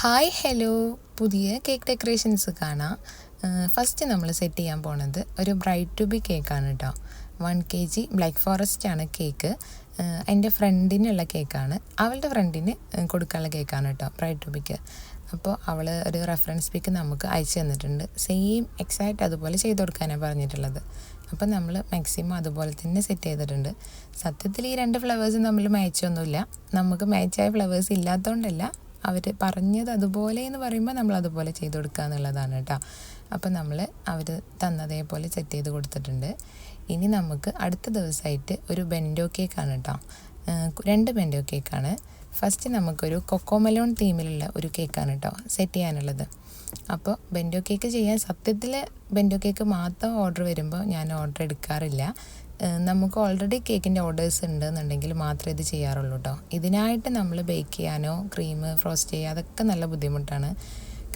Hi hello, പുതിയ cake decorations കാണാം. First നമ്മൾ സെറ്റ് ചെയ്യാൻ പോണത് ഒരു ബ്രൈഡ് ടു ബി കേക്കാണ് കേട്ടോ. 1 kg ബ്ലാക്ക് ഫോറസ്റ്റ് ആണ് കേക്ക്. എൻ്റെ ഫ്രണ്ടിനുള്ള കേക്കാണ്, അവളുടെ ഫ്രണ്ടിന് കൊടുക്കാനുള്ള കേക്കാണ് കേട്ടോ, ബ്രൈഡ് ടു ബിക്ക്. അപ്പോൾ അവൾ ഒരു റെഫറൻസ് പിക്ക് നമുക്ക് അയച്ചു തന്നിട്ടുണ്ട്. സെയിം എക്സാക്റ്റ് അതുപോലെ ചെയ്ത് കൊടുക്കാനാണ് പറഞ്ഞിട്ടുള്ളത്. അപ്പം നമ്മൾ മാക്സിമം അതുപോലെ തന്നെ സെറ്റ് ചെയ്തിട്ടുണ്ട്. സത്യത്തിൽ ഈ 2 ഫ്ലവേഴ്സും തമ്മിൽ മാച്ചൊന്നുമില്ല. നമുക്ക് മാച്ചായ ഫ്ലവേഴ്സ് ഇല്ലാത്തതുകൊണ്ടല്ല, അവർ പറഞ്ഞത് അതുപോലെ എന്ന് പറയുമ്പോൾ നമ്മൾ അതുപോലെ ചെയ്ത് കൊടുക്കുക എന്നുള്ളതാണ് കേട്ടോ. അപ്പം നമ്മൾ അവർ തന്നതേപോലെ സെറ്റ് ചെയ്ത് കൊടുത്തിട്ടുണ്ട്. ഇനി നമുക്ക് അടുത്ത ദിവസമായിട്ട് ഒരു ബെൻഡോ കേക്കാണ് കേട്ടോ. 2 ബെൻഡോ കേക്കാണ്. ഫസ്റ്റ് നമുക്കൊരു കൊക്കോമെലോൺ തീമിലുള്ള ഒരു കേക്കാണ് കേട്ടോ സെറ്റ് ചെയ്യാനുള്ളത്. അപ്പോൾ ബെൻഡോ കേക്ക് ചെയ്യാൻ സത്യത്തിൽ ബെൻഡോ കേക്ക് മാത്രം ഓർഡർ വരുമ്പോൾ ഞാൻ ഓർഡർ എടുക്കാറില്ല. നമുക്ക് ഓൾറെഡി കേക്കിൻ്റെ ഓർഡേഴ്സ് ഉണ്ടെന്നുണ്ടെങ്കിൽ മാത്രമേ ഇത് ചെയ്യാറുള്ളൂ കേട്ടോ. ഇതിനായിട്ട് നമ്മൾ ബേക്ക് ചെയ്യാനോ ക്രീം ഫ്രോസ്റ്റ് ചെയ്യുക അതൊക്കെ നല്ല ബുദ്ധിമുട്ടാണ്.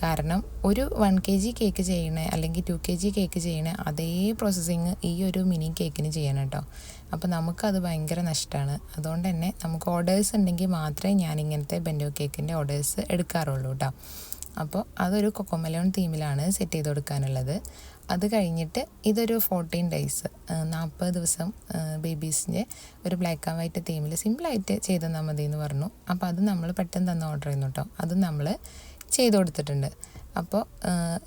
കാരണം ഒരു 1 kg കേക്ക് ചെയ്യണേ അല്ലെങ്കിൽ 2 kg കേക്ക് ചെയ്യണേ അതേ പ്രോസസ്സിങ് ഈ ഒരു മിനി കേക്കിന് ചെയ്യണം കേട്ടോ. അപ്പോൾ നമുക്കത് ഭയങ്കര നഷ്ടമാണ്. അതുകൊണ്ട് തന്നെ നമുക്ക് ഓർഡേഴ്സ് ഉണ്ടെങ്കിൽ മാത്രമേ ഞാൻ ഇങ്ങനത്തെ ബെൻഡോ കേക്കിൻ്റെ ഓർഡേഴ്സ് എടുക്കാറുള്ളൂ കേട്ടോ. അപ്പോൾ അതൊരു കൊക്കോമെലോൺ തീമിലാണ് സെറ്റ് ചെയ്ത് കൊടുക്കാനുള്ളത്. അത് കഴിഞ്ഞിട്ട് ഇതൊരു 14 days 40 ദിവസം ബേബീസിൻ്റെ ഒരു ബ്ലാക്ക് ആൻഡ് വൈറ്റ് തീമിൽ സിമ്പിളായിട്ട് ചെയ്ത് തന്നാൽ മതി എന്ന് പറഞ്ഞു. അപ്പോൾ അത് നമ്മൾ പെട്ടെന്ന് തന്നെ ഓർഡർ ചെയ്യുന്നു കേട്ടോ. അത് നമ്മൾ ചെയ്ത് കൊടുത്തിട്ടുണ്ട്. അപ്പോൾ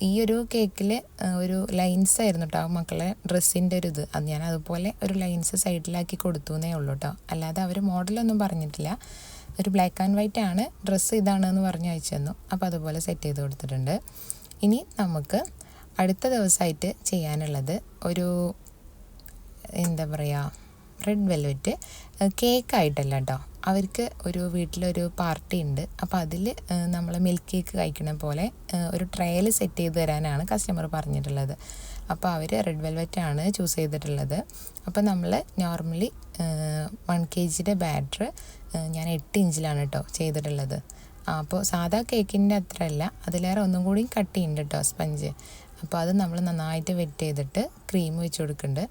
ഈ ഒരു കേക്കിൽ ഒരു ലൈൻസ് ആയിരുന്നു കേട്ടോ മക്കളെ ഡ്രസ്സിൻ്റെ ഒരു ഇത്. അത് ഞാൻ അതുപോലെ ഒരു ലൈൻസ് സൈഡിലാക്കി കൊടുത്തു എന്നേ ഉള്ളൂ കേട്ടോ. അല്ലാതെ അവർ മോഡലൊന്നും പറഞ്ഞിട്ടില്ല. ഒരു ബ്ലാക്ക് ആൻഡ് വൈറ്റ് ആണ് ഡ്രസ്സ്, ഇതാണെന്ന് പറഞ്ഞ് അയച്ചു തന്നു. അപ്പോൾ അതുപോലെ സെറ്റ് ചെയ്ത് കൊടുത്തിട്ടുണ്ട്. ഇനി നമുക്ക് അടുത്ത ദിവസമായിട്ട് ചെയ്യാനുള്ളത് ഒരു എന്താ പറയുക, റെഡ് വെൽവെറ്റ് കേക്കായിട്ടല്ല കേട്ടോ. അവർക്ക് ഒരു വീട്ടിലൊരു പാർട്ടി ഉണ്ട്. അപ്പോൾ അതിൽ നമ്മൾ മിൽക്ക് കേക്ക് കഴിക്കണ പോലെ ഒരു ട്രയൽ സെറ്റ് ചെയ്ത് തരാനാണ് കസ്റ്റമർ പറഞ്ഞിട്ടുള്ളത്. അപ്പോൾ അവർ റെഡ് വെൽവെറ്റ് ആണ് ചൂസ് ചെയ്തിട്ടുള്ളത്. അപ്പോൾ നമ്മൾ നോർമലി 1 kg ബാറ്റർ ഞാൻ 8 ഇഞ്ചിലാണ് കേട്ടോ ചെയ്തിട്ടുള്ളത്. അപ്പോൾ സാധാ കേക്കിൻ്റെ അത്ര അല്ല, അതിലേറെ ഒന്നും കൂടി കട്ടിയുണ്ട് കേട്ടോ സ്പഞ്ച്. അപ്പോൾ അത് നമ്മൾ നന്നായിട്ട് വെറ്റ് ചെയ്തിട്ട് ക്രീം വെച്ച് കൊടുക്കുന്നുണ്ട്.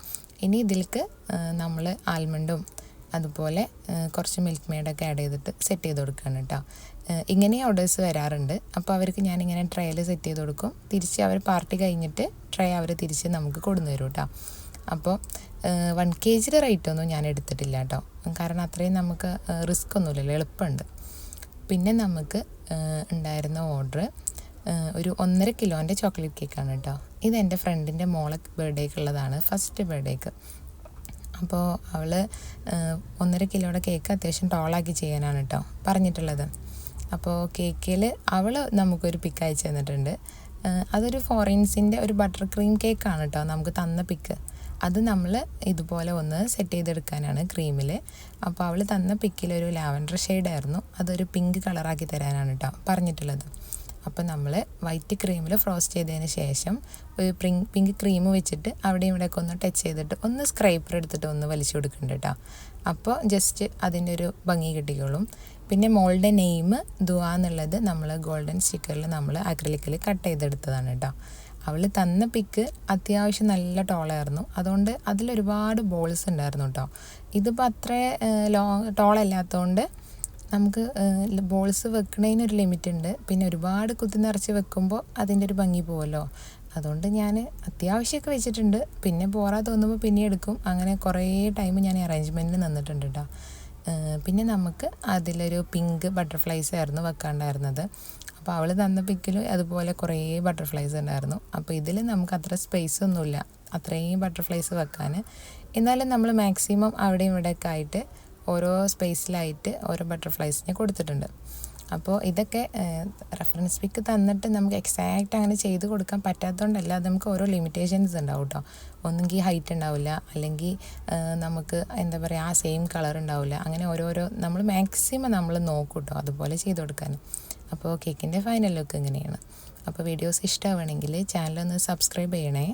ഇനി ഇതിലേക്ക് നമ്മൾ ആൽമണ്ടും അതുപോലെ കുറച്ച് മിൽക്ക് മെയ്ഡൊക്കെ ആഡ് ചെയ്തിട്ട് സെറ്റ് ചെയ്ത് കൊടുക്കുകയാണ് കേട്ടോ. ഇങ്ങനെ ഓർഡേഴ്സ് വരാറുണ്ട്. അപ്പോൾ അവർക്ക് ഞാനിങ്ങനെ ട്രയൽ സെറ്റ് ചെയ്ത് കൊടുക്കും. തിരിച്ച് അവർ പാർട്ടി കഴിഞ്ഞിട്ട് ട്രേ അവർ തിരിച്ച് നമുക്ക് കൊണ്ടുവന്ന് തരും കേട്ടോ. അപ്പോൾ 1 kg റേറ്റൊന്നും ഞാൻ എടുത്തിട്ടില്ല കേട്ടോ. കാരണം അത്രയും നമുക്ക് റിസ്ക് ഒന്നുമില്ലല്ലോ, എളുപ്പമുണ്ട്. പിന്നെ നമുക്ക് ഉണ്ടായിരുന്ന ഓർഡർ ഒരു 1.5 കിലോൻ്റെ ചോക്ലേറ്റ് കേക്കാണ് കേട്ടോ. ഇത് എൻ്റെ ഫ്രണ്ടിൻ്റെ മോളെ ബർത്ത്ഡേക്കുള്ളതാണ്, ഫസ്റ്റ് ബർത്ത്ഡേക്ക്. അപ്പോൾ അവൾ 1.5 കിലോയുടെ കേക്ക് അത്യാവശ്യം ടോളാക്കി ചെയ്യാനാണ് കേട്ടോ പറഞ്ഞിട്ടുള്ളത്. അപ്പോൾ കേക്കിൽ അവൾ നമുക്കൊരു പിക്ക് അയച്ചു തന്നിട്ടുണ്ട്. അതൊരു 4 ഇഞ്ചിൻ്റെ ഒരു ബട്ടർ ക്രീം കേക്കാണ് കേട്ടോ നമുക്ക് തന്ന പിക്ക്. അത് നമ്മൾ ഇതുപോലെ ഒന്ന് സെറ്റ് ചെയ്തെടുക്കാനാണ് ക്രീമിൽ. അപ്പോൾ അവൾ തന്ന പിക്കിലൊരു ലാവൻഡർ ഷെയ്ഡായിരുന്നു, അതൊരു പിങ്ക് കളറാക്കി തരാനാണ് കേട്ടോ പറഞ്ഞിട്ടുള്ളത്. അപ്പോൾ നമ്മൾ വൈറ്റ് ക്രീമിൽ ഫ്രോസ്റ്റ് ചെയ്തതിന് ശേഷം ഒരു പിങ്ക് ക്രീം വെച്ചിട്ട് അവിടെയും ഇവിടെയൊക്കെ ഒന്ന് ടച്ച് ചെയ്തിട്ട് ഒന്ന് സ്ക്രൈപ്പർ എടുത്തിട്ട് ഒന്ന് വലിച്ചു കൊടുക്കുന്നുണ്ട് കേട്ടോ. അപ്പോൾ ജസ്റ്റ് അതിൻ്റെ ഒരു ഭംഗി കിട്ടിക്കോളും. പിന്നെ മോളുടെ നെയിം ദുആ എന്നുള്ളത് നമ്മൾ ഗോൾഡൻ സ്റ്റിക്കറിൽ നമ്മൾ അക്രിലിക്കിൽ കട്ട് ചെയ്തെടുത്തതാണ് കേട്ടോ. അവൾ തന്ന പിക്ക് അത്യാവശ്യം നല്ല ടോളായിരുന്നു, അതുകൊണ്ട് അതിലൊരുപാട് ബോൾസ് ഉണ്ടായിരുന്നു കേട്ടോ. ഇതിപ്പോൾ അത്ര ടോളല്ലാത്തതുകൊണ്ട് നമുക്ക് ബോൾസ് വെക്കണതിനൊരു ലിമിറ്റ് ഉണ്ട്. പിന്നെ ഒരുപാട് കുത്തി നിറച്ച് വെക്കുമ്പോൾ അതിൻ്റെ ഒരു ഭംഗി പോവല്ലോ. അതുകൊണ്ട് ഞാൻ അത്യാവശ്യമൊക്കെ വെച്ചിട്ടുണ്ട്. പിന്നെ പോരാ തോന്നുമ്പോൾ പിന്നെ എടുക്കും. അങ്ങനെ കുറേ ടൈം ഞാൻ അറേഞ്ച്മെൻറ്റിന് നിന്നിട്ടുണ്ട് കേട്ടോ. പിന്നെ നമുക്ക് അതിലൊരു പിങ്ക് ബട്ടർഫ്ലൈസ് ആയിരുന്നു വെക്കാണ്ടായിരുന്നത്. അപ്പോൾ അവൾ തന്ന പിക്കിൽ അതുപോലെ കുറേ ബട്ടർഫ്ലൈസ് ഉണ്ടായിരുന്നു. അപ്പോൾ ഇതിൽ നമുക്ക് അത്ര സ്പേസ് ഒന്നുമില്ല അത്രയും ബട്ടർഫ്ലൈസ് വെക്കാൻ. എന്നാലും നമ്മൾ മാക്സിമം അവിടെയും ഇവിടെയൊക്കെ ആയിട്ട് ഓരോ സ്പേസിലായിട്ട് ഓരോ ബട്ടർഫ്ലൈസിനെ കൊടുത്തിട്ടുണ്ട്. അപ്പോൾ ഇതൊക്കെ റെഫറൻസ് പിക്ക് തന്നിട്ട് നമുക്ക് എക്സാക്റ്റ് അങ്ങനെ ചെയ്ത് കൊടുക്കാൻ പറ്റാത്തതുകൊണ്ടല്ല, അത് നമുക്ക് ഓരോ ലിമിറ്റേഷൻസ് ഉണ്ടാവും കേട്ടോ. ഒന്നുകിൽ ഹൈറ്റ് ഉണ്ടാവില്ല, അല്ലെങ്കിൽ നമുക്ക് എന്താ പറയുക ആ സെയിം കളർ ഉണ്ടാവില്ല. അങ്ങനെ ഓരോരോ നമ്മൾ മാക്സിമം നമ്മൾ നോക്കും കേട്ടോ അതുപോലെ ചെയ്ത് കൊടുക്കാൻ. അപ്പോൾ കേക്കിൻ്റെ ഫൈനൽ ലുക്ക് ഇങ്ങനെയാണ്. അപ്പോൾ വീഡിയോസ് ഇഷ്ടമാവണമെങ്കിൽ ചാനലൊന്ന് സബ്സ്ക്രൈബ് ചെയ്യണേ.